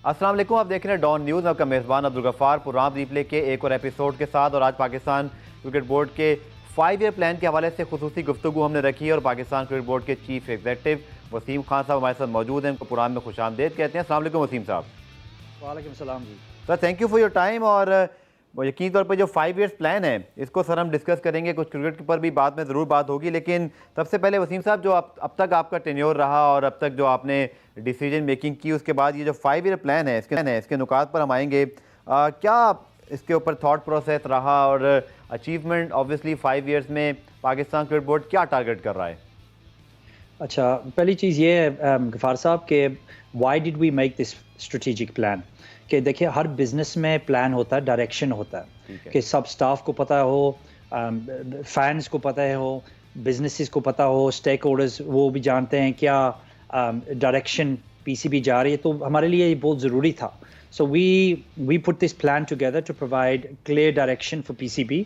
السلام علیکم، آپ دیکھ رہے ہیں ڈان نیوز. میں آپ کا میزبان عبدالغفار پروگرام ریپلے کے ایک اور ایپیسوڈ کے ساتھ. اور آج پاکستان کرکٹ بورڈ کے 5 ایئر پلان کے حوالے سے خصوصی گفتگو ہم نے رکھی ہے اور پاکستان کرکٹ بورڈ کے چیف ایگزیکٹو وسیم خان صاحب ہمارے ساتھ موجود ہیں. ان کو پروگرام میں خوش آمدید کہتے ہیں. السلام علیکم وسیم صاحب. وعلیکم السلام جی. Sir thank you for your time. اور یقینی طور پہ جو 5 ایئرس پلان ہے اس کو سر ہم ڈسکس کریں گے. کچھ کرکٹ پر بھی بعد میں ضرور بات ہوگی، لیکن سب سے پہلے وسیم صاحب، جو اب تک آپ کا ٹینیور رہا اور اب تک جو آپ نے ڈیسیجن میکنگ کی، اس کے بعد یہ جو 5 ایئر پلان ہے اس کے نکات پر ہم آئیں گے. کیا اس کے اوپر تھاٹ پروسیس رہا اور اچیومنٹ آبویسلی 5 ایئرس میں پاکستان کرکٹ بورڈ کیا ٹارگٹ کر رہا ہے؟ اچھا، پہلی چیز یہ ہے غفار صاحب کہ why did we make this strategic plan. کہ دیکھیے، ہر بزنس میں پلان ہوتا ہے، ڈائریکشن ہوتا ہے کہ سب سٹاف کو پتہ ہو، فینس کو پتہ ہو، بزنسز کو پتہ ہو، اسٹیک ہولڈرز وہ بھی جانتے ہیں کیا ڈائریکشن پی سی بی جا رہی ہے. تو ہمارے لیے یہ بہت ضروری تھا. So we put this plan together to provide clear direction for P C B.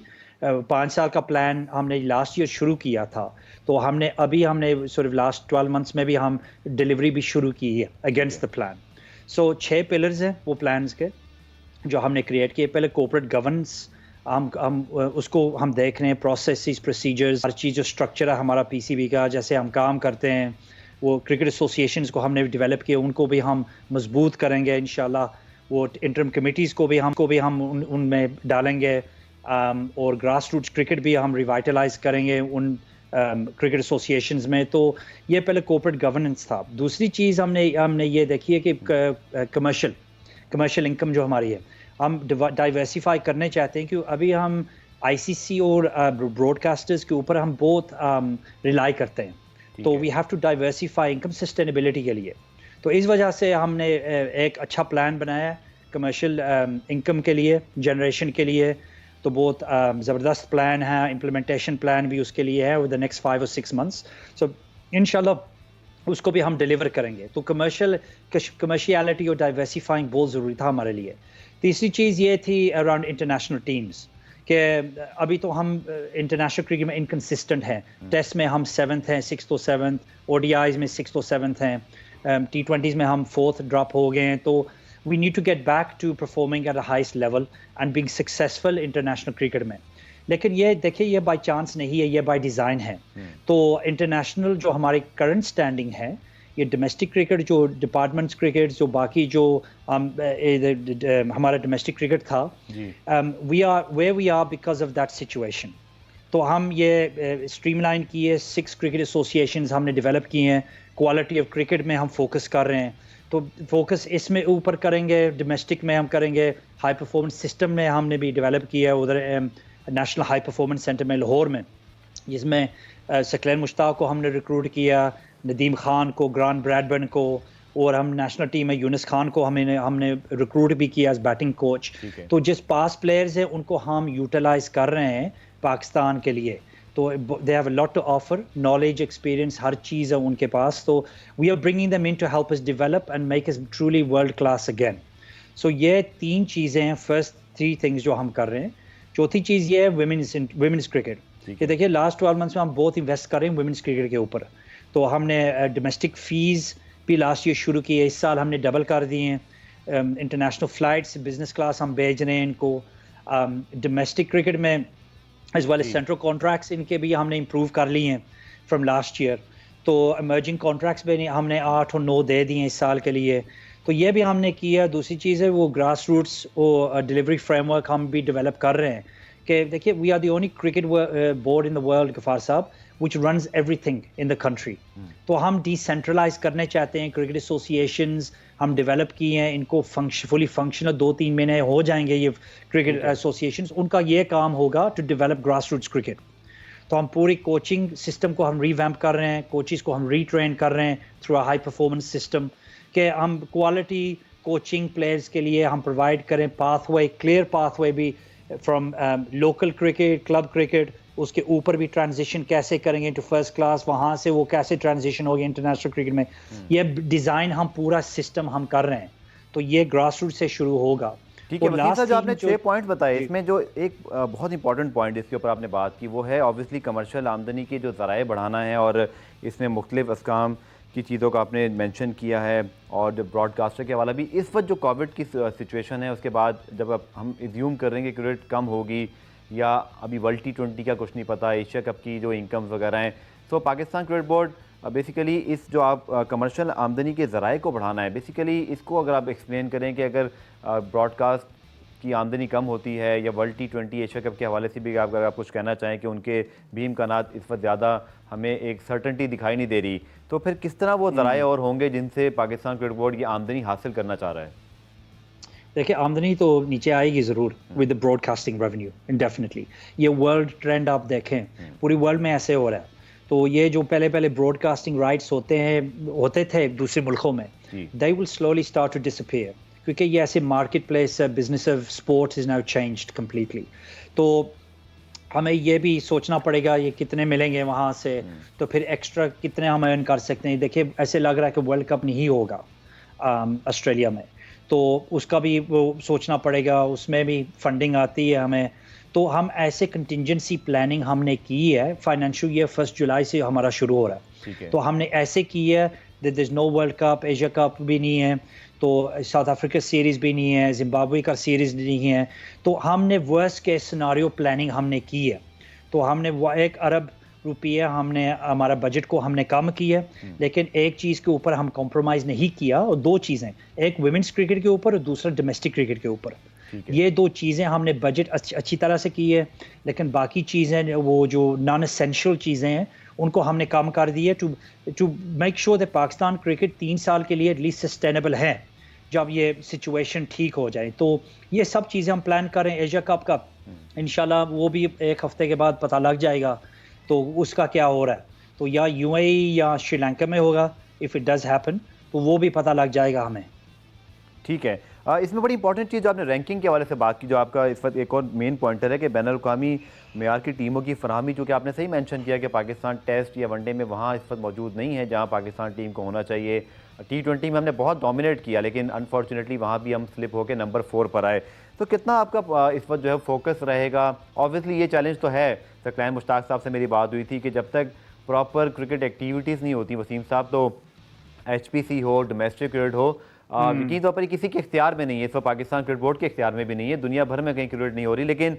5 سال کا پلان ہم نے لاسٹ ایئر شروع کیا تھا، تو ہم نے صرف لاسٹ 12 منتھس میں بھی ہم ڈلیوری بھی شروع کی ہے against the plan. So 6 pillars ہیں وہ پلانز کے جو ہم نے کریٹ کیے. پہلے کورپوریٹ گورننس، ہم اس کو ہم دیکھ رہے ہیں، پروسیسز، پروسیجرز، ہر چیز جو اسٹرکچر ہے ہمارا پی سی بی کا، جیسے ہم کام کرتے ہیں، وہ کرکٹ ایسوسیشنز کو ہم نے ڈیولپ کیے، ان کو بھی ہم مضبوط کریں گے انشاءاللہ. وہ انٹرم کمیٹیز کو بھی ہم ان میں ڈالیں گے، اور گراس روٹس کرکٹ بھی ہم ریوائٹلائز کریں گے ان کرکٹ ایسوسیشنز میں. تو یہ پہلے کورپوریٹ گورننس تھا. دوسری چیز ہم نے یہ دیکھی ہے کہ کمرشل انکم جو ہماری ہے ہم ڈائیورسیفائی کرنے چاہتے ہیں، کہ ابھی ہم آئی سی سی اور براڈ کاسٹرز کے اوپر ہم بہت ریلائی کرتے ہیں. تو we have to diversify income sustainability کے لیے. تو اس وجہ سے ہم نے ایک اچھا پلان بنایا ہے کمرشل انکم کے لیے، جنریشن کے لیے. تو بہت زبردست پلان ہے، امپلیمنٹیشن پلان بھی اس کے لیے ہے with the next 5 or 6 months. سو انشاءاللہ اس کو بھی ہم ڈیلیور کریں گے. تو کمرشیالٹی اور ڈائیورسیفائنگ بہت ضروری تھا ہمارے لیے. تیسری چیز یہ تھی اراؤنڈ انٹرنیشنل ٹیمز، کہ ابھی تو ہم انٹرنیشنل کرکٹ میں انکنسسٹنٹ ہیں. ٹیسٹ میں ہم 7th ہیں، 6th اور 7th، او ڈی آئیز میں 6th اور 7th ہیں، T20s میں ہم 4th ڈراپ ہو گئے ہیں. تو we need to get back to performing at the highest level and being successful international cricket میں. لیکن یہ دیکھیں، یہ بائی چانس نہیں ہے، یہ بائی ڈیزائن ہے. تو انٹرنیشنل جو ہماری کرنٹ اسٹینڈنگ ہے، یہ ڈومیسٹک کرکٹ جو ڈپارٹمنٹس کرکٹ جو باقی جو ہمارا ڈومیسٹک کرکٹ تھا، we are because of that situation. تو ہم یہ اسٹریم لائن کیے، 6 کرکٹ ایسوسیشنز ہم نے ڈیولپ کی ہیں. کوالٹی آف کرکٹ میں ہم فوکس کر رہے ہیں، تو فوکس اس میں اوپر کریں گے. ڈومیسٹک میں ہم کریں گے، ہائی پرفارمنس سسٹم میں ہم نے بھی ڈیولپ کیا ہے ادھر نیشنل ہائی پرفارمنس سینٹر میں لاہور میں، جس میں ثقلین مشتاق کو ہم نے ریکروٹ کیا، ندیم خان کو، گرانٹ براڈبرن کو، اور ہم نیشنل ٹیم میں یونس خان کو ہم نے ریکروٹ بھی کیا ایز بیٹنگ کوچ. تو جس پاس پلیئرز ہیں ان کو ہم یوٹیلائز کر رہے ہیں پاکستان کے لیے. تو they have a lot to offer, knowledge, experience, ہر چیز ہے ان کے پاس. تو we are bringing them in to help us develop and make us truly world class again. So یہ 3 چیزیں ہیں، فرسٹ 3 تھنگس جو ہم کر رہے ہیں. چوتھی چیز یہ ہے ویمنس کرکٹ، کہ دیکھیے لاسٹ 12 منتھس میں ہم بہت انویسٹ کر رہے ہیں ویمنس کرکٹ کے اوپر. تو ہم نے ڈومیسٹک فیس بھی لاسٹ ایئر شروع کی ہے، اس سال ہم نے ڈبل کر دی ہیں. انٹرنیشنل فلائٹس بزنس کلاس ہم بھیج رہے ہیں ان کو. ڈومیسٹک کرکٹ میں as well as central contracts ان کے بھی ہم نے امپروو کر لی ہیں فرام لاسٹ ایئر. تو ایمرجنگ کانٹریکٹس بھی ہم نے 8 اور 9 دے دیے ہیں اس سال کے لیے. تو یہ بھی ہم نے کیا. دوسری چیز ہے وہ گراس روٹس وہ ڈلیوری فریم ورک ہم بھی ڈیولپ کر رہے ہیں. کہ دیکھیے we are the only cricket board in the world غفار صاحب وچ runs every thing in the country. تو ہم ڈی سینٹرلائز کرنے چاہتے ہیں. کرکٹ ایسوسیشنز ہم ڈیولپ کیے ہیں، ان کو فلی فنکشنل 2-3 مہینے ہو جائیں گے. یہ کرکٹ ایسوسیشنز ان کا یہ کام ہوگا to develop grass roots cricket. تو ہم پوری کوچنگ سسٹم کو ہم ریویمپ کر رہے ہیں، کوچز کو ہم ری ٹرین کر رہے ہیں through a high performance system, کہ ہم کوالٹی کوچنگ پلیئرز کے لیے ہم پرووائڈ کریں pathway, clear pathway بھی from local cricket, club cricket, اس کے اوپر بھی ٹرانزیشن کیسے کریں گے ٹو فرسٹ کلاس، وہاں سے وہ کیسے ٹرانزیشن ہوگی انٹرنیشنل کرکٹ میں. یہ ڈیزائن ہم پورا سسٹم ہم کر رہے ہیں. تو یہ گراس روٹ سے شروع ہوگا. ٹھیک ہے وسیم صاحب، جو آپ نے 6 پوائنٹس بتائے، اس میں جو ایک بہت امپورٹنٹ پوائنٹ اس کے اوپر آپ نے بات کی وہ ہے آبویسلی کمرشل آمدنی کے جو ذرائع بڑھانا ہے، اور اس میں مختلف اسکام کی چیزوں کا آپ نے مینشن کیا ہے اور جو براڈ کاسٹر کے حوالہ بھی. اس وقت جو کووڈ کی سچویشن ہے اس کے بعد جب اب ہم ایزیوم کر رہے ہیں کہ کرکٹ کم ہوگی یا ابھی ورلڈ T20 کا کچھ نہیں پتہ, ایشیا کپ کی جو انکمز وغیرہ ہیں, سو پاکستان کرکٹ بورڈ بیسیکلی اس جو آپ کمرشل آمدنی کے ذرائع کو بڑھانا ہے, بیسیکلی اس کو اگر آپ ایکسپلین کریں کہ اگر براڈ کاسٹ کی آمدنی کم ہوتی ہے یا ورلڈ T20 ایشیا کپ کے حوالے سے بھی اگر آپ کچھ کہنا چاہیں کہ ان کے بھی امکانات اس وقت زیادہ ہمیں ایک سرٹنٹی دکھائی نہیں دے رہی, تو پھر کس طرح وہ ذرائع اور ہوں گے جن سے پاکستان کرکٹ بورڈ یہ آمدنی حاصل کرنا چاہ رہا ہے؟ دیکھیں آمدنی تو نیچے آئے گی ضرور with broadcasting revenue indefinitely. یہ ورلڈ ٹرینڈ آپ دیکھیں پوری ورلڈ میں ایسے ہو رہا ہے. تو یہ جو پہلے براڈ کاسٹنگ رائٹس ہوتے تھے دوسرے ملکوں میں, they will slowly start to disappear کیونکہ یہ ایسے market place business of sports is now changed completely. تو ہمیں یہ بھی سوچنا پڑے گا یہ کتنے ملیں گے وہاں سے, تو پھر ایکسٹرا کتنے ہم ارن کر سکتے ہیں. دیکھیں ایسے لگ رہا ہے کہ ورلڈ کپ نہیں ہوگا آسٹریلیا میں, تو اس کا بھی وہ سوچنا پڑے گا, اس میں بھی فنڈنگ آتی ہے ہمیں. تو ہم ایسے کنٹینجنسی پلاننگ ہم نے کی ہے. فائنینشیل ایئر 1 جولائی سے ہمارا شروع ہو رہا ہے, تو ہم نے ایسے کی ہے that there is no World Cup, Asia Cup بھی نہیں ہے, تو ساؤتھ افریقہ سیریز بھی نہیں ہے, زمبابوے کا سیریز نہیں ہے. تو ہم نے ورسٹ کیس سیناریو پلاننگ ہم نے کی ہے. تو ہم نے 1 ارب روپیہ ہم نے ہمارا بجٹ کو ہم نے کم کیا, لیکن ایک چیز کے اوپر ہم کمپرومائز نہیں کیا, اور 2 چیزیں, ایک ویمنس کرکٹ کے اوپر اور دوسرا ڈومیسٹک کرکٹ کے اوپر. یہ 2 چیزیں ہم نے بجٹ اچھی طرح سے کی ہے, لیکن باقی چیزیں وہ جو نان اسینشیل چیزیں ہیں ان کو ہم نے کم کر دی ہے to make sure that Pakistan cricket 3 سال کے لیے ایٹ لیسٹ سسٹینیبل ہے جب یہ سچویشن ٹھیک ہو جائے. تو یہ سب چیزیں ہم پلان کر رہے ہیں. ایشیا کپ کا انشاءاللہ وہ بھی 1 ہفتے کے بعد پتہ لگ جائے گا تو اس کا کیا ہو رہا ہے. تو یا UAE یا شری لنکا میں ہوگا, اف اٹ ڈز ہیپن تو وہ بھی پتہ لگ جائے گا ہمیں. ٹھیک ہے. اس میں بڑی امپورٹنٹ چیز جو آپ نے رینکنگ کے حوالے سے بات کی, جو آپ کا اس وقت ایک اور مین پوائنٹر ہے کہ بین الاقوامی معیار کی ٹیموں کی فراہمی, چونکہ آپ نے صحیح مینشن کیا کہ پاکستان ٹیسٹ یا ون ڈے میں وہاں اس وقت موجود نہیں ہے جہاں پاکستان ٹیم کو ہونا چاہیے. T20 میں ہم نے بہت ڈومینیٹ کیا, لیکن انفارچونیٹلی وہاں بھی ہم سلپ ہو کے نمبر 4 پر آئے. تو کتنا آپ کا اس وقت جو ہے فوکس رہے گا؟ آبویسلی یہ چیلنج تو ہے. ثقلین مشتاق صاحب سے میری بات ہوئی تھی کہ جب تک پراپر کرکٹ ایکٹیویٹیز نہیں ہوتی وسیم صاحب, تو HPC ہو, ڈومیسٹک کرکٹ ہو, یقینی طور پر کسی کے اختیار میں نہیں ہے. اس وقت پاکستان کرکٹ بورڈ کے اختیار میں بھی نہیں ہے, دنیا بھر میں کہیں کرکٹ نہیں ہو رہی. لیکن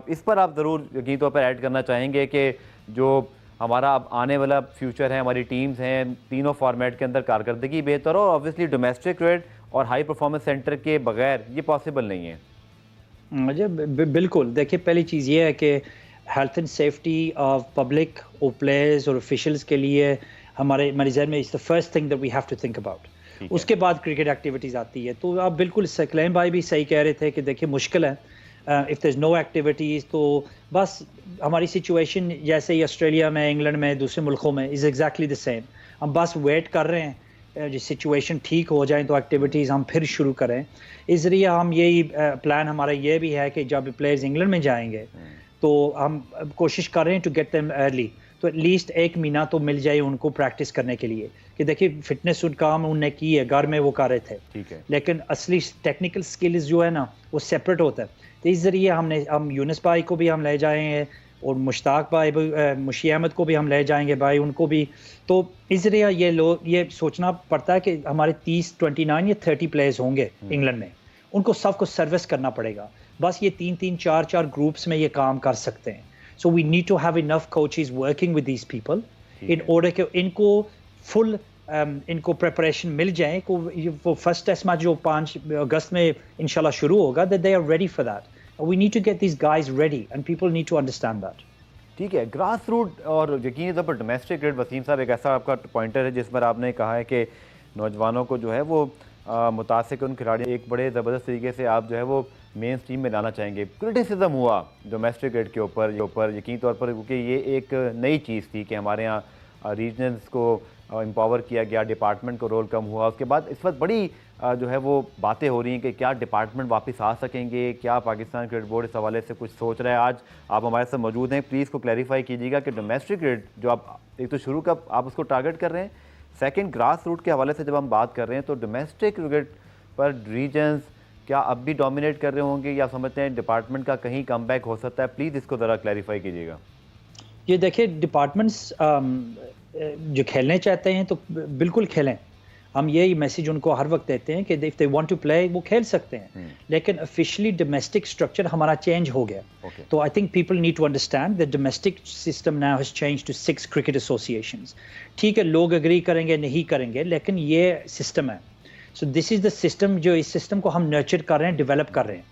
اس پر آپ ضرور یقینی طور پر ایڈ کرنا چاہیں گے کہ جو ہمارا اب آنے والا فیوچر ہے, ہماری ٹیمز ہیں, تینوں فارمیٹ کے اندر کارکردگی بہتر ہو, اور آبویسلی ڈومیسٹک کرکٹ اور ہائی پرفارمنس سینٹر کے بغیر یہ پاسبل نہیں ہے. بالکل. دیکھیں پہلی چیز یہ ہے کہ health and safety of public اور پلیئرز اور آفیشلز کے لیے ہمارے ذہن میں is the first thing that we have to think about. اس کے بعد کرکٹ ایکٹیویٹیز آتی ہے. تو آپ بالکل ثقلین بھائی بھی صحیح کہہ رہے تھے کہ دیکھیں مشکل ہے if there is know activities. تو بس ہماری سچویشن جیسے ہی آسٹریلیا میں, انگلینڈ میں, دوسرے ملکوں میں از ایگزیکٹلی دا سیم. ہم بس ویٹ کر رہے ہیں جو سچویشن ٹھیک ہو جائیں تو ایکٹیویٹیز ہم پھر شروع کریں. اس ذریعے ہم یہی پلان ہمارا یہ بھی ہے کہ جب پلیئرز انگلینڈ میں جائیں گے تو ہم کوشش کر رہے ہیں ٹو گیٹ دیم ارلی, تو ایٹ لیسٹ 1 مہینہ تو مل جائے ان کو پریکٹس کرنے کے لیے. کہ دیکھیے فٹنس ان کام انہوں نے کی ہے, گھر میں وہ کر رہے تھے, لیکن اصلی ٹیکنیکل سکلز جو ہے نا وہ سیپریٹ ہوتا ہے. تو اس ذریعے ہم یونس بھائی کو بھی ہم لے جائیں گے, اور مشتاق بھائی مشی احمد کو بھی ہم لے جائیں گے بھائی, ان کو بھی. تو اس ذریعے یہ سوچنا پڑتا ہے کہ ہمارے 29 یا 30 پلیئرز ہوں گے انگلینڈ میں, ان کو سب کو سروس کرنا پڑے گا. بس یہ 3 4 گروپس میں یہ کام کر سکتے ہیں. So we need to have enough coaches working with these people in order کہ ان کو فل ان کو پریپریشن مل جائے. وہ فرسٹ ٹیسٹ میچ جو 5 اگست میں انشاءاللہ شروع ہوگا, that they are ready for that. We need to get these guys ready and people need to understand that. ٹھیک ہے. گراس روٹ اور یقینی طور پر ڈومیسٹک کرکٹ, وسیم صاحب ایک ایسا آپ کا پوائنٹر ہے جس پر آپ نے کہا ہے کہ نوجوانوں کو جو ہے وہ متاثر کن کھلاڑی ایک بڑے زبردست طریقے سے آپ جو ہے وہ مین اسٹریم میں لانا چاہیں گے. کرٹیسزم ہوا ڈومیسٹک کرکٹ کے اوپر یقینی طور پر, کیونکہ یہ ایک نئی چیز تھی کہ ہمارے یہاں ریجننس کو امپاور کیا گیا, ڈپارٹمنٹ کو رول کم ہوا. اس کے بعد اس وقت بڑی جو ہے وہ باتیں ہو رہی ہیں کہ کیا ڈپارٹمنٹ واپس آ سکیں گے, کیا پاکستان کرکٹ بورڈ اس حوالے سے کچھ سوچ رہا ہے. آج آپ ہمارے ساتھ موجود ہیں, پلیز کو کلیریفائی کیجیے گا کہ ڈومیسٹک کرکٹ جو آپ ایک تو شروع کا آپ اس کو ٹارگٹ کر رہے ہیں, سیکنڈ گراس روٹ کے حوالے سے جب ہم بات کر رہے ہیں تو ڈومیسٹک کرکٹ پر ریجنز کیا اب بھی ڈومینیٹ کر رہے ہوں گے, یا سمجھتے ہیں ڈپارٹمنٹ کا کہیں کم بیک ہو سکتا ہے؟ پلیز اس کو ذرا کلیریفائی کیجیے گا. یہ دیکھیں ڈپارٹمنٹس جو کھیلنے چاہتے ہیں تو بالکل کھیلیں. ہم یہی میسیج ان کو ہر وقت دیتے ہیں کہ if they want to play وہ کھیل سکتے ہیں, لیکن officially domestic structure ہمارا چینج ہو گیا. تو I think people need to understand that domestic system now has changed to 6 cricket associations. ٹھیک ہے, لوگ اگری کریں گے نہیں کریں گے, لیکن یہ سسٹم ہے. So this is the system, جو اس سسٹم کو ہم نرچر کر رہے ہیں, ڈیولپ کر رہے ہیں.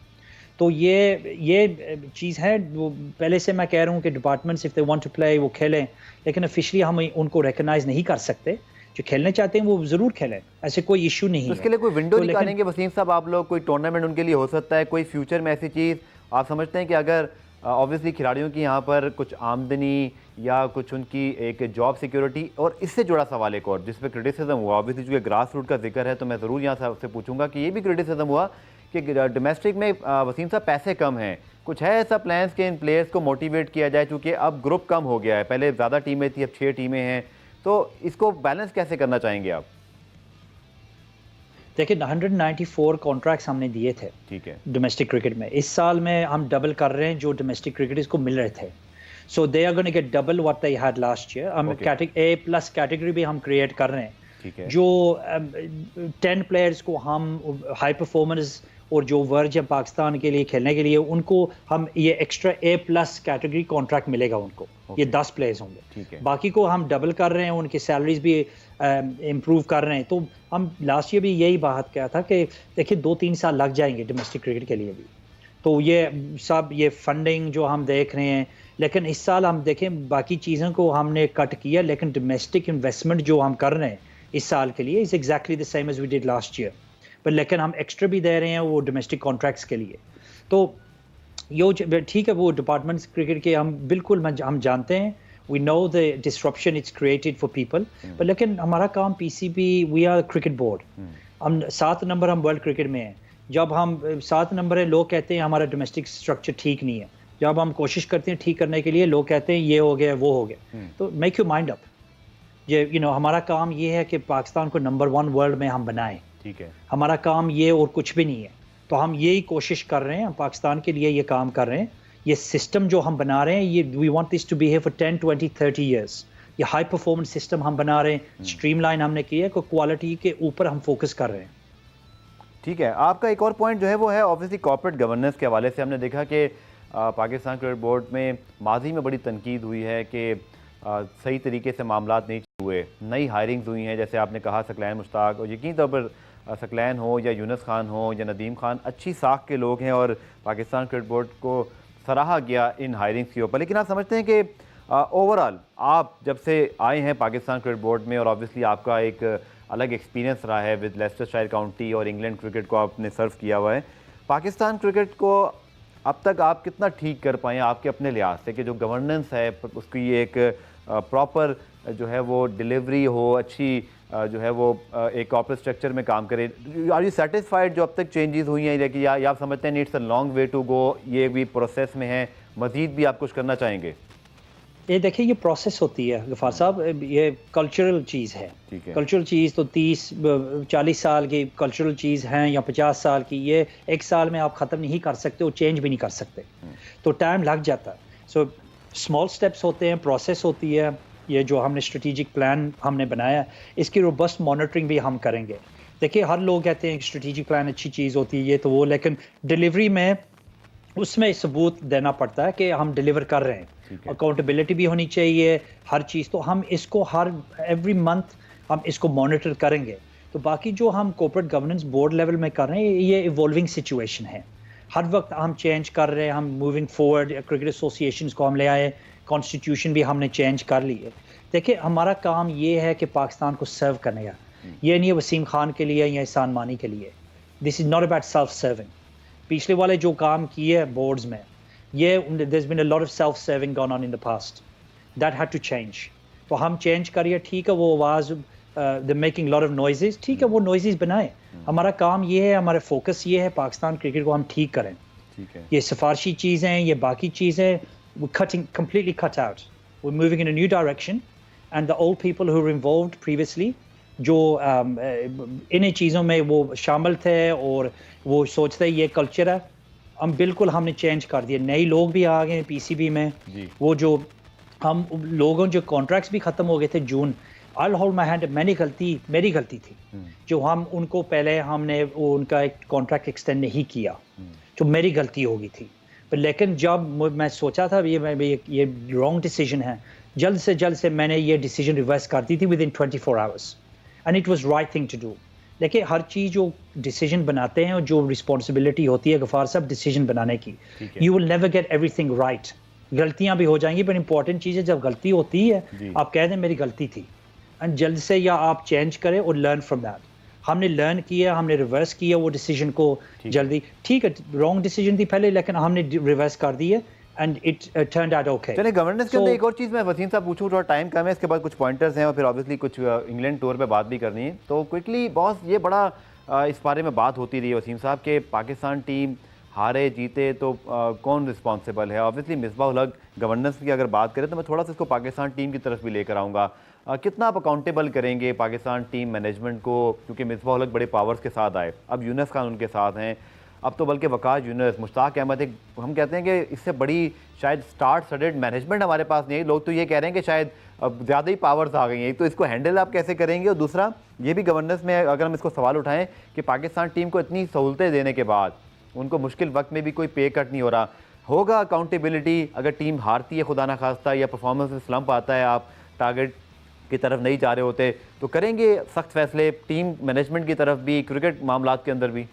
تو یہ چیز ہے. وہ پہلے سے میں کہہ رہا ہوں کہ departments if they want to play وہ کھیلیں, لیکن officially ہم ان کو ریکگنائز نہیں کر سکتے. جو کھیلنے چاہتے ہیں وہ ضرور کھیلیں, ایسے کوئی ایشو نہیں ہے. اس کے لیے کوئی ونڈو نکالیں گے وسیم صاحب آپ لوگ؟ کوئی ٹورنامنٹ ان کے لیے ہو سکتا ہے کوئی فیوچر میں ایسی چیز آپ سمجھتے ہیں کہ اگر آبویسلی کھلاڑیوں کی یہاں پر کچھ آمدنی یا کچھ ان کی ایک جاب سیکیورٹی, اور اس سے جڑا سوال ایک اور جس پہ کرٹیسزم ہوا, آبویسلی چونکہ گراس روٹ کا ذکر ہے تو میں ضرور یہاں صاحب سے پوچھوں گا کہ یہ بھی کرٹیسزم ہوا کہ ڈومیسٹک میں وسیم صاحب پیسے کم ہیں, کچھ ہے ایسا پلانس کہ ان پلیئرس کو موٹیویٹ کیا جائے, چونکہ اب گروپ کم ہو گیا ہے, پہلے زیادہ ٹیمیں تھیں اب 6 ٹیمیں ہیں, تو اس کو بیلنس کیسے کرنا چاہیں گے آپ؟ دیکھیں 194 کانٹریکٹس ہم نے دیے تھے ٹھیک ہے ڈومیسٹک کرکٹ میں. اس سال میں ہم ڈبل کر رہے ہیں جو ڈومیسٹک کرکٹرز کو مل رہے تھے. So they are gonna get double what they had last year. ہم A+ کیٹیگری بھی ہم کریٹ کر رہے ہیں, جو 10 پلیئرز کو ہم ہائی پرفارمرز اور جو ورج ہے پاکستان کے لیے کھیلنے کے لیے, ان کو ہم یہ ایکسٹرا A+ کیٹیگری کانٹریکٹ ملے گا ان کو. یہ 10 پلیئرز ہوں گے, باقی کو ہم ڈبل کر رہے ہیں, ان کی سیلریز بھی امپروو کر رہے ہیں. تو ہم لاسٹ ایئر بھی یہی بات کیا تھا کہ دیکھیں 2-3 سال لگ جائیں گے ڈومیسٹک کرکٹ کے لیے بھی. تو یہ سب یہ فنڈنگ جو ہم دیکھ رہے ہیں, لیکن اس سال ہم دیکھیں باقی چیزوں کو ہم نے کٹ کیا, لیکن ڈومیسٹک انویسٹمنٹ جو ہم کر رہے ہیں اس سال کے لیے is exactly the same as we did last year. پر لیکن ہم ایکسٹرا بھی دے رہے ہیں وہ ڈومیسٹک کانٹریکٹس کے لیے. تو یہ ٹھیک ہے, وہ ڈپارٹمنٹس کرکٹ کے ہم بالکل ہم جانتے ہیں, we know the disruption it's created for people, but لیکن ہمارا کام PCB, we are cricket board. ہم 7 نمبر ہم ورلڈ کرکٹ میں ہیں. جب ہم 7 نمبر ہیں, لوگ کہتے ہیں ہمارا ڈومیسٹک اسٹرکچر ٹھیک نہیں ہے. جب ہم کوشش کرتے ہیں ٹھیک کرنے کے لیے, لوگ کہتے ہیں یہ ہو گیا وہ ہو گیا. تو میک یو مائنڈ اپ. یہ ہمارا کام یہ ہے کہ پاکستان کو نمبر 1 ورلڈ میں ہم بنائیں. ٹھیک ہے, ہمارا کام یہ اور کچھ بھی نہیں ہے. تو ہم یہی کوشش کر رہے ہیں, ہم پاکستان کے لیے یہ کام کر رہے ہیں. یہ سسٹم جو ہم بنا رہے ہیں, یہ we want this to be here for 10, 20, 30 years. یہ ہائی پرفارمنس سسٹم ہم بنا رہے ہیں, اسٹریم لائن ہم نے کی ہے, کوالٹی کے اوپر ہم فوکس کر رہے ہیں. ٹھیک ہے, آپ کا ایک اور پوائنٹ جو ہے وہ ہے آبویسلی کارپوریٹ گورننس کے حوالے سے. ہم نے دیکھا کہ پاکستان کرکٹ بورڈ میں ماضی میں بڑی تنقید ہوئی ہے کہ صحیح طریقے سے معاملات نہیں ہوئے, نئی ہائرنگز ہوئی ہیں, جیسے آپ نے کہا ثقلین مشتاق, اور یقینی طور پر ثقلین ہو یا یونس خان ہو یا ندیم خان اچھی ساکھ کے لوگ ہیں, اور پاکستان کرکٹ بورڈ کو سراہا گیا ان ہائرنگز کے اوپر. لیکن آپ سمجھتے ہیں کہ اوور آل آپ جب سے آئے ہیں پاکستان کرکٹ بورڈ میں, اور آبویسلی آپ کا ایک الگ ایکسپیرینس رہا ہے ود لیسٹرشائر کاؤنٹی اور انگلینڈ کرکٹ کو آپ نے سرو کیا ہوا ہے, پاکستان کرکٹ کو اب تک آپ کتنا ٹھیک کر پائیں آپ کے اپنے لحاظ سے کہ جو گورننس ہے اس کی ایک پراپر جو ہے وہ ڈیلیوری ہو, اچھی جو ہے وہ ایک کارپوریٹ اسٹرکچر میں کام کرے؟ آر یو سیٹسفائڈ جو اب تک چینجز ہوئی ہیں, لیکن یا آپ سمجھتے ہیں it's a long way to go, یہ بھی پروسیس میں ہے, مزید بھی آپ کچھ کرنا چاہیں گے؟ یہ دیکھیں یہ پروسیس ہوتی ہے غفار صاحب, یہ کلچرل چیز ہے. کلچرل چیز تو 30-40 سال کی کلچرل چیز ہیں یا 50 سال کی, یہ ایک سال میں آپ ختم نہیں کر سکتے اور چینج بھی نہیں کر سکتے, تو ٹائم لگ جاتا ہے. سو اسمال سٹیپس ہوتے ہیں, پروسیس ہوتی ہے. یہ جو ہم نے اسٹریٹجک پلان ہم نے بنایا, اس کی روبسٹ مانیٹرنگ بھی ہم کریں گے. دیکھیے ہر لوگ کہتے ہیں کہ اسٹریٹجک پلان اچھی چیز ہوتی ہے یہ تو وہ, لیکن ڈیلیوری میں اس میں ثبوت دینا پڑتا ہے کہ ہم ڈیلیور کر رہے ہیں. اکاؤنٹیبلٹی بھی ہونی چاہیے ہر چیز. تو ہم اس کو ایوری منتھ ہم اس کو مانیٹر کریں گے. تو باقی جو ہم کارپوریٹ گورننس بورڈ لیول میں کر رہے ہیں, یہ ایوالونگ سچویشن ہے, ہر وقت ہم چینج کر رہے ہیں. ہم موونگ فورورڈ کرکٹ ایسوسیشنز کو ہم لے آئے, کانسٹیٹیوشن بھی ہم نے چینج کر لی ہے. دیکھیں ہمارا کام یہ ہے کہ پاکستان کو سرو کرنے کا, یہ نہیں ہے وسیم خان کے لیے یا احسان مانی کے لیے. This is not about self serving. پچھلے والے جو کام کیے بورڈز میں, یہ there's been a lot of self serving gone on in the past that had to change. تو ہم چینج کریے, ٹھیک ہے وہ آواز they're making a lot of noises, ٹھیک ہے وہ noises بنائیں. ہمارا کام یہ ہے, ہمارا فوکس یہ ہے پاکستان کرکٹ کو ہم ٹھیک کریں. یہ سفارشی چیزیں, یہ باقی چیزیں we're cutting completely cut out. We're moving in a new direction, and the old people who were involved previously جو انہیں چیزوں میں وہ شامل تھے اور وہ سوچتے یہ کلچر ہے, ہم بالکل ہم نے چینج کر دیا. نئے لوگ بھی آ گئے PCB میں, وہ جو ہم لوگوں جو کانٹریکٹس بھی ختم ہو گئے تھے جون. آئی ہولڈ مائی ہینڈ, میری غلطی تھی جو ہم ان کو پہلے ہم نے ان کا ایک کانٹریکٹ ایکسٹینڈ نہیں کیا, جو میری غلطی ہو گئی تھی. لیکن جب میں سوچا تھا یہ رانگ ڈیسیجن ہے, جلد سے میں نے یہ ڈیسیجن ریورس کر دی تھی within 24 hours, and it was right thing to do. دیکھیے ہر چیز جو ڈیسیجن بناتے ہیں اور جو رسپانسبلٹی ہوتی ہے غفار صاحب ڈیسیجن بنانے کی, you will never get everything right. غلطیاں بھی ہو جائیں گی, پر امپورٹنٹ چیز ہے جب غلطی ہوتی ہے آپ کہہ دیں میری غلطی تھی, اینڈ جلد سے یا آپ چینج کریں اور لرن فرام دیٹ. ہم نے لرن کیا, ہم نے ریورس کیا وہ ڈیسیجن کو جلدی. ٹھیک ہے رانگ ڈیسیجن تھی پہلے, لیکن ہم نے ریورس کر دی ہے and it turned out okay. چلیں گورننس کے اندر ایک اور چیز میں وسیم صاحب پوچھوں, تھوڑا ٹائم کم ہے, اس کے بعد کچھ پوائنٹرز ہیں اور پھر آبویسلی کچھ انگلینڈ ٹور پہ بات بھی کرنی ہے. تو کوئکلی باس, یہ بڑا اس بارے میں بات ہوتی رہی ہے وسیم صاحب کہ پاکستان ٹیم ہارے جیتے تو کون رسپانسبل ہے. آبویسلی مصباح الحق گورننس کی اگر بات کریں تو میں تھوڑا سا اس کو پاکستان ٹیم کی طرف بھی لے کر آؤں گا. کتنا آپ اکاؤنٹیبل کریں گے پاکستان ٹیم مینجمنٹ کو, کیونکہ مصباح الحق بڑے پاورز کے ساتھ آئے, اب یونس خان ان کے ساتھ ہیں, اب تو بلکہ وقاص یونس, مشتاق احمد, ایک ہم کہتے ہیں کہ اس سے بڑی شاید سٹارٹ سٹڈ مینجمنٹ ہمارے پاس نہیں ہے. لوگ تو یہ کہہ رہے ہیں کہ شاید اب زیادہ ہی پاورز آ گئی ہیں, تو اس کو ہینڈل آپ کیسے کریں گے؟ اور دوسرا یہ بھی گورننس میں اگر ہم اس کو سوال اٹھائیں کہ پاکستان ٹیم کو اتنی سہولتیں دینے کے بعد ان کو مشکل وقت میں بھی کوئی پے کٹ نہیں ہو رہا, ہوگا اکاؤنٹیبلٹی اگر ٹیم ہارتی ہے خدا نہ خواستہ یا پرفارمنس میں سلمپ آتا ہے, آپ ٹارگیٹ کی طرف نہیں جا رہے ہوتے, تو کریں گے سخت فیصلے ٹیم مینجمنٹ کی طرف بھی, کرکٹ معاملات کے اندر بھی؟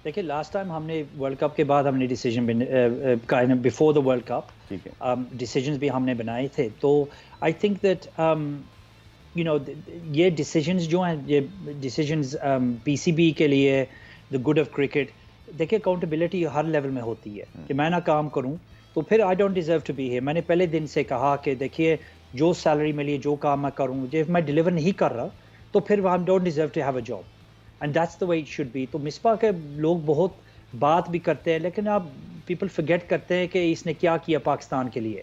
دیکھیے لاسٹ ٹائم ہم نے ورلڈ کپ کے بعد ہم نے decision before the world cup decisions بھی ہم نے بنائے تھے. تو I think that you know یہ ڈیسیجنز جو ہیں, یہ ڈیسیجنز پی سی بی کے لیے دا گڈ آف کرکٹ, دیکھیے اکاؤنٹیبلٹی ہر لیول میں ہوتی ہے کہ میں نہ کام کروں تو پھر I don't deserve to be here. میں نے پہلے دن سے کہا کہ دیکھیے جو سیلری ملی, جو کام میں کروں, جب میں ڈیلیور نہیں کر رہا تو پھر I don't deserve to have a job, and that's the way it should be. تو مصباح کے لوگ بہت بات بھی کرتے ہیں, لیکن آپ پیپل فرگیٹ کرتے ہیں کہ اس نے کیا کیا پاکستان کے لیے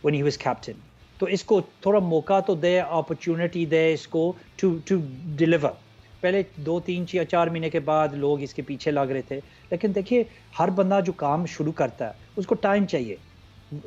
when he was captain. تو اس کو تھوڑا موقع تو دے, اپرچونٹی دے اس کو ٹو ڈیلیور. پہلے 2-3-4 مہینے کے بعد لوگ اس کے پیچھے لگ رہے تھے, لیکن دیکھیے ہر بندہ جو کام شروع کرتا ہے اس کو ٹائم چاہیے.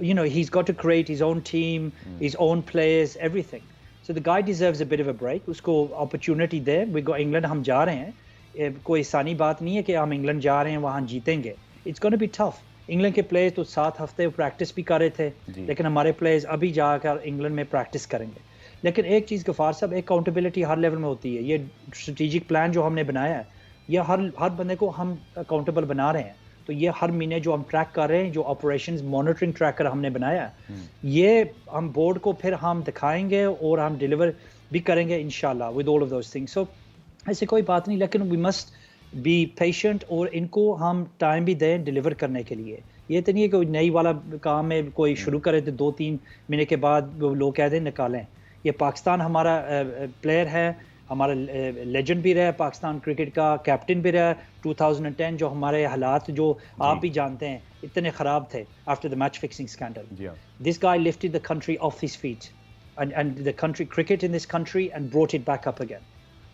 You know, he's got to create his own team, his own players, everything. So the guy deserves a bit of a break. اس کو opportunity they. We go England, ہم جا رہے ہیں, کوئی آسانی بات نہیں ہے کہ ہم انگلینڈ جا رہے ہیں وہاں جیتیں گے. It's going to be tough. England کے پلیئر تو 7 ہفتے پریکٹس بھی کر رہے تھے, لیکن ہمارے پلیئرز ابھی جا کر انگلینڈ میں پریکٹس کریں گے. لیکن ایک چیز غفار صاحب, اکاؤنٹیبلٹی ہر لیول میں ہوتی ہے. یہ اسٹریٹجک پلان جو ہم نے بنایا ہے, یہ ہر بندے کو ہم اکاؤنٹیبل بنا رہے ہیں. تو یہ ہر مہینے جو ہم ٹریک کر رہے ہیں, جو آپریشنز مانیٹرنگ ٹریکر ہم نے بنایا ہے, یہ ہم بورڈ کو پھر ہم دکھائیں گے اور ہم ڈیلیور بھی کریں گے انشاءاللہ with all of those things. So ایسے کوئی بات نہیں, لیکن وی مسٹ بی پیشنٹ اور ان کو ہم ٹائم بھی دیں ڈیلیور کرنے کے لیے. یہ تو نہیں ہے کہ کوئی نئی والا کام ہے کوئی شروع کرے تو 2-3 مہینے کے بعد لوگ کہہ دیں نکالیں. یہ پاکستان ہمارا پلیئر ہے, ہمارا لیجنڈ بھی رہا پاکستان کرکٹ کا, کیپٹن بھی رہا 2010. جو ہمارے حالات جو آپ بھی جانتے ہیں اتنے خراب تھے after the match fixing scandal, this guy lifted the country off his feet and the country cricket in this country and brought it back up again.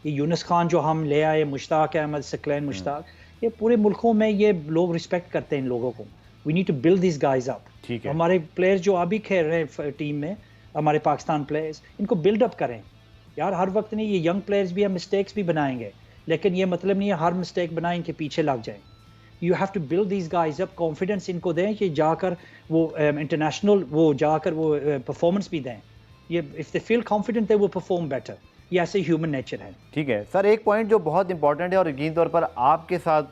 یہ یونس خان جو ہم لے آئے, مشتاق احمد, سکلین مشتاق, یہ پورے ملکوں میں یہ لوگ رسپیکٹ کرتے ہیں ان لوگوں کو. We need to build these guys up. ہمارے پلیئرز جو ابھی کھیل رہے ہیں ٹیم میں, ہمارے پاکستان پلیئرز, ان کو بلڈ اپ کریں یار. ہر وقت نہیں, یہ ینگ پلیئرز بھی ہیں, مسٹیکس بھی بنائیں گے, لیکن یہ مطلب نہیں ہے ہر مسٹیک بنائیں ان کے پیچھے لگ جائیں. You have to build these guys up, confidence ان کو دیں کہ جا کر وہ انٹرنیشنل وہ جا کر وہ پرفارمنس بھی دیں. یہ if they feel confident they will perform better. یہ ایسے ہیومن نیچر ہے. ٹھیک ہے سر, ایک پوائنٹ جو بہت امپورٹنٹ ہے اور یقینی طور پر آپ کے ساتھ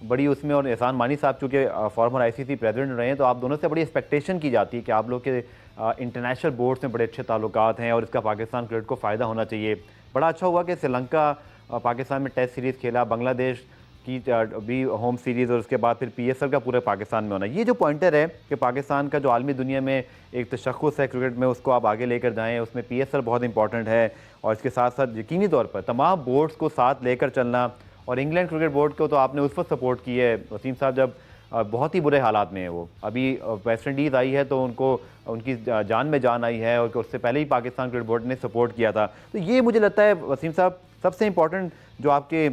بڑی اس میں, اور احسان مانی صاحب چونکہ فارمر آئی سی سی پریزیڈنٹ رہے ہیں, تو آپ دونوں سے بڑی ایکسپیکٹیشن کی جاتی ہے کہ آپ لوگ کے انٹرنیشنل بورڈ میں بڑے اچھے تعلقات ہیں اور اس کا پاکستان کرکٹ کو فائدہ ہونا چاہیے. بڑا اچھا ہوا کہ سری لنکا پاکستان میں ٹیسٹ سیریز کھیلا, بنگلہ دیش کی بھی ہوم سیریز, اور اس کے بعد پھر پی ایس ایل کا پورے پاکستان میں ہونا. یہ جو پوائنٹر ہے کہ پاکستان کا جو عالمی دنیا میں ایک تشخص ہے کرکٹ میں, اس کو آپ آگے لے کر جائیں, اس میں پی ایس ایل بہت امپورٹنٹ ہے. اور اس کے ساتھ ساتھ یقینی طور پر تمام بورڈز کو ساتھ لے کر چلنا. اور انگلینڈ کرکٹ بورڈ کو تو آپ نے اس وقت سپورٹ کی ہے وسیم صاحب جب بہت ہی برے حالات میں ہے. وہ ابھی ویسٹ انڈیز آئی ہے تو ان کو ان کی جان میں جان آئی ہے, اور اس سے پہلے ہی پاکستان کرکٹ بورڈ نے سپورٹ کیا تھا. تو یہ مجھے لگتا ہے وسیم صاحب سب سے امپورٹنٹ جو آپ کے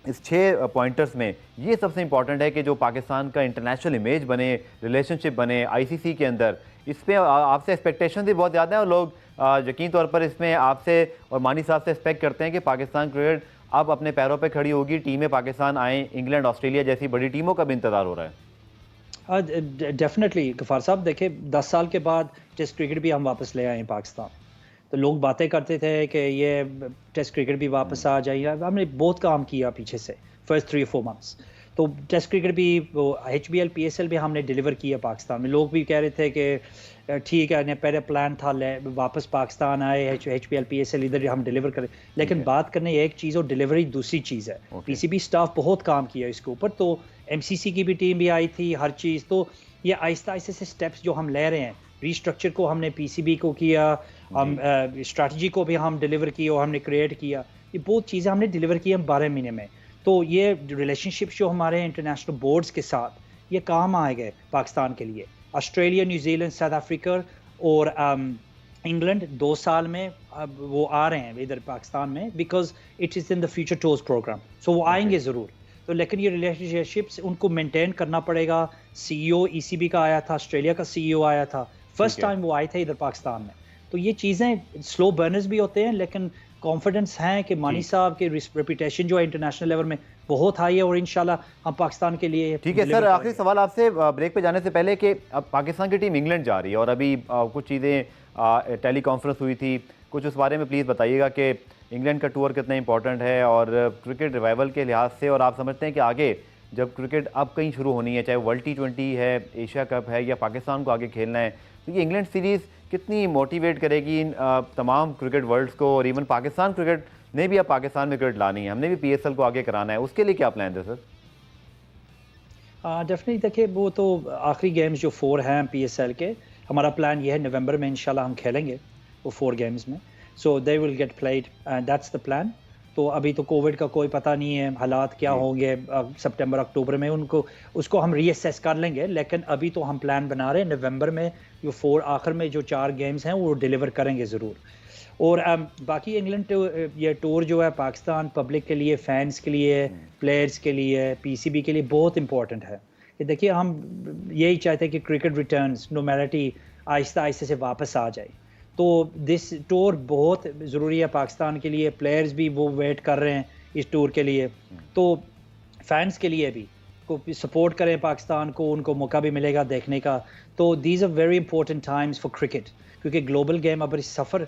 اس 6 پوائنٹرز میں یہ سب سے امپورٹنٹ ہے کہ جو پاکستان کا انٹرنیشنل امیج بنے، ریلیشن شپ بنے آئی سی سی کے اندر، اس پہ آپ سے ایکسپیکٹیشن بھی بہت زیادہ ہیں، اور لوگ یقین طور پر اس میں آپ سے اور مانی صاحب سے ایکسپیکٹ کرتے ہیں کہ پاکستان کرکٹ اب اپنے پیروں پہ کھڑی ہوگی، ٹیمیں پاکستان آئیں، انگلینڈ آسٹریلیا جیسی بڑی ٹیموں کا بھی انتظار ہو رہا ہے۔ ڈیفینیٹلی غفار صاحب دیکھیں 10 سال کے بعد ٹیسٹ کرکٹ بھی ہم واپس لے آئے ہیں پاکستان. تو لوگ باتیں کرتے تھے کہ یہ ٹیسٹ کرکٹ بھی واپس آ جائے. ہم نے بہت کام کیا پیچھے سے فرسٹ 3 or 4 months. تو ٹیسٹ کرکٹ بھی وہ H B L P S L بھی ہم نے ڈیلیور کیا پاکستان میں. لوگ بھی کہہ رہے تھے کہ ٹھیک ہے پہلے پلان تھا واپس پاکستان آئے H B L P S L ادھر ہم ڈیلیور کریں, لیکن بات کرنے ایک چیز اور ڈیلیوری دوسری چیز ہے. پی سی بی اسٹاف بہت کام کیا اس کے اوپر, تو ایم سی سی کی بھی ٹیم بھی آئی تھی, ہر چیز. تو یہ آہستہ آہستہ سے اسٹیپس جو ہم لے رہے ہیں, ریسٹرکچر کو ہم نے پی سی بی کو کیا, ہم اسٹریٹجی کو بھی ہم ڈیلیور کیا اور ہم نے کریٹ کیا, یہ بہت چیزیں ہم نے ڈیلیور کی ہم 12 مہینے میں. تو یہ ریلیشن شپ جو ہمارے انٹرنیشنل بورڈز کے ساتھ یہ کام آئے گئے پاکستان کے لیے. Australia, New Zealand, South Africa اور انگلینڈ 2 سال میں وہ آ رہے ہیں ادھر پاکستان میں, because it is in the future tours programme. So وہ آئیں گے ضرور. تو لیکن یہ ریلیشن شپس ان کو مینٹین کرنا پڑے گا. سی ای او ای سی بی کا آیا تھا, آسٹریلیا کا سی ای او آیا تھا, فرسٹ ٹائم وہ آئے تھے ادھر پاکستان میں. تو یہ چیزیں سلو برنرز بھی ہوتے ہیں, لیکن کانفیڈنس ہیں کہ مانی صاحب کے ریپوٹیشن جو ہے انٹرنیشنل لیول میں بہت ہائی ہے, اور انشاءاللہ ہم پاکستان کے لیے. ٹھیک ہے سر, آخری سوال آپ سے بریک پہ جانے سے پہلے کہ اب پاکستان کی ٹیم انگلینڈ جا رہی ہے, اور ابھی کچھ چیزیں ٹیلی کانفرنس ہوئی تھی, کچھ اس بارے میں پلیز بتائیے گا کہ انگلینڈ کا ٹور کتنا امپورٹنٹ ہے اور کرکٹ ریوائول کے لحاظ سے, اور آپ سمجھتے ہیں کہ آگے جب کرکٹ اب کہیں شروع ہونی ہے, چاہے ورلڈ T20 ہے, ایشیا کپ ہے, یا پاکستان کو آگے کھیلنا ہے, تو یہ انگلینڈ سیریز کتنی موٹیویٹ کرے گی ان تمام کرکٹ ورلڈس کو, اور ایون پاکستان کرکٹ نے بھی اب پاکستان میں کرکٹ لانی ہے, ہم نے بھی پی ایس ایل کو آگے کرانا ہے, اس کے لیے کیا پلان ہے سر؟ ڈیفینیٹلی دیکھیں وہ تو آخری گیمز جو 4 ہیں پی ایس ایل کے, ہمارا پلان یہ ہے نومبر میں انشاءاللہ ہم کھیلیں گے وہ 4 گیمز میں. So they will get played, that's the plan. تو ابھی تو کووڈ کا کوئی پتہ نہیں ہے حالات کیا ہوں گے سپٹمبر اکتوبر میں, اس کو ہم ری اسیس کر لیں گے. لیکن ابھی تو ہم پلان بنا رہے ہیں نومبر میں جو 4 آخر میں جو 4 گیمز ہیں وہ ڈیلیور کریں گے ضرور. اور باقی انگلینڈ یہ ٹور جو ہے پاکستان پبلک کے لیے, فینس کے لیے, پلیئرز کے لیے, پی سی بی کے لیے بہت امپورٹنٹ ہے. کہ دیکھیے ہم یہی چاہتے ہیں کہ کرکٹ ریٹرنز نارمیلٹی آہستہ آہستہ سے واپس آ جائے. تو دس ٹور بہت ضروری ہے پاکستان کے لیے, پلیئرز بھی وہ ویٹ کر رہے ہیں اس ٹور کے لیے, تو فینس کے لیے بھی کو سپورٹ کریں پاکستان کو, ان کو موقع بھی ملے گا دیکھنے کا. تو these are very important times for cricket, کیونکہ گلوبل گیم اب سفر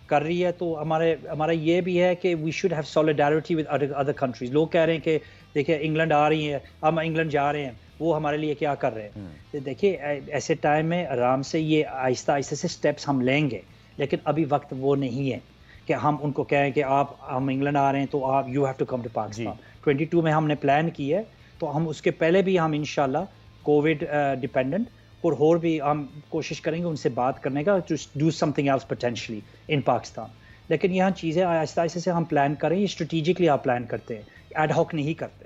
کر رہی ہے. تو ہمارا یہ بھی ہے کہ we should have solidarity with other countries. لوگ کہہ رہے ہیں کہ دیکھیں انگلینڈ آ رہی ہیں, ہم انگلینڈ جا رہے ہیں, وہ ہمارے لیے کیا کر رہے ہیں. دیکھیے ایسے ٹائم میں آرام سے یہ آہستہ آہستہ سے سٹیپس ہم لیں گے, لیکن ابھی وقت وہ نہیں ہے کہ ہم ان کو کہیں کہ ہم انگلینڈ آ رہے ہیں تو آپ you have to come to Pakistan. 22 میں ہم نے پلان کی ہے, تو ہم اس کے پہلے بھی ہم انشاءاللہ کووڈ ڈیپینڈنٹ اور بھی ہم کوشش کریں گے ان سے بات کرنے کا, to do something else potentially in Pakistan. لیکن یہاں چیزیں آہستہ آہستہ سے ہم پلان کریں, یہ اسٹریٹجکلی آپ پلان کرتے ہیں, ایڈ ہاک نہیں کرتے.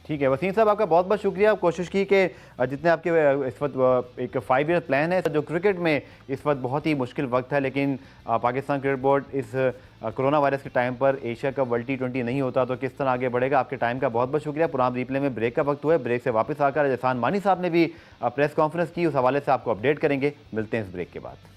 ٹھیک ہے وسیم صاحب, آپ کا بہت بہت شکریہ. آپ کوشش کی کہ جتنے آپ کے اس وقت ایک 5 ایئر پلان ہے جو کرکٹ میں اس وقت بہت ہی مشکل وقت ہے, لیکن پاکستان کرکٹ بورڈ اس کرونا وائرس کے ٹائم پر ایشیا کا ورلڈ T20 نہیں ہوتا تو کس طرح آگے بڑھے گا. آپ کے ٹائم کا بہت بہت شکریہ. پروگرام ریپلے میں بریک کا وقت ہوا ہے, بریک سے واپس آ کر احسان مانی صاحب نے بھی پریس کانفرنس کی, اس حوالے سے آپ کو اپڈیٹ کریں گے. ملتے ہیں اس بریک کے بعد.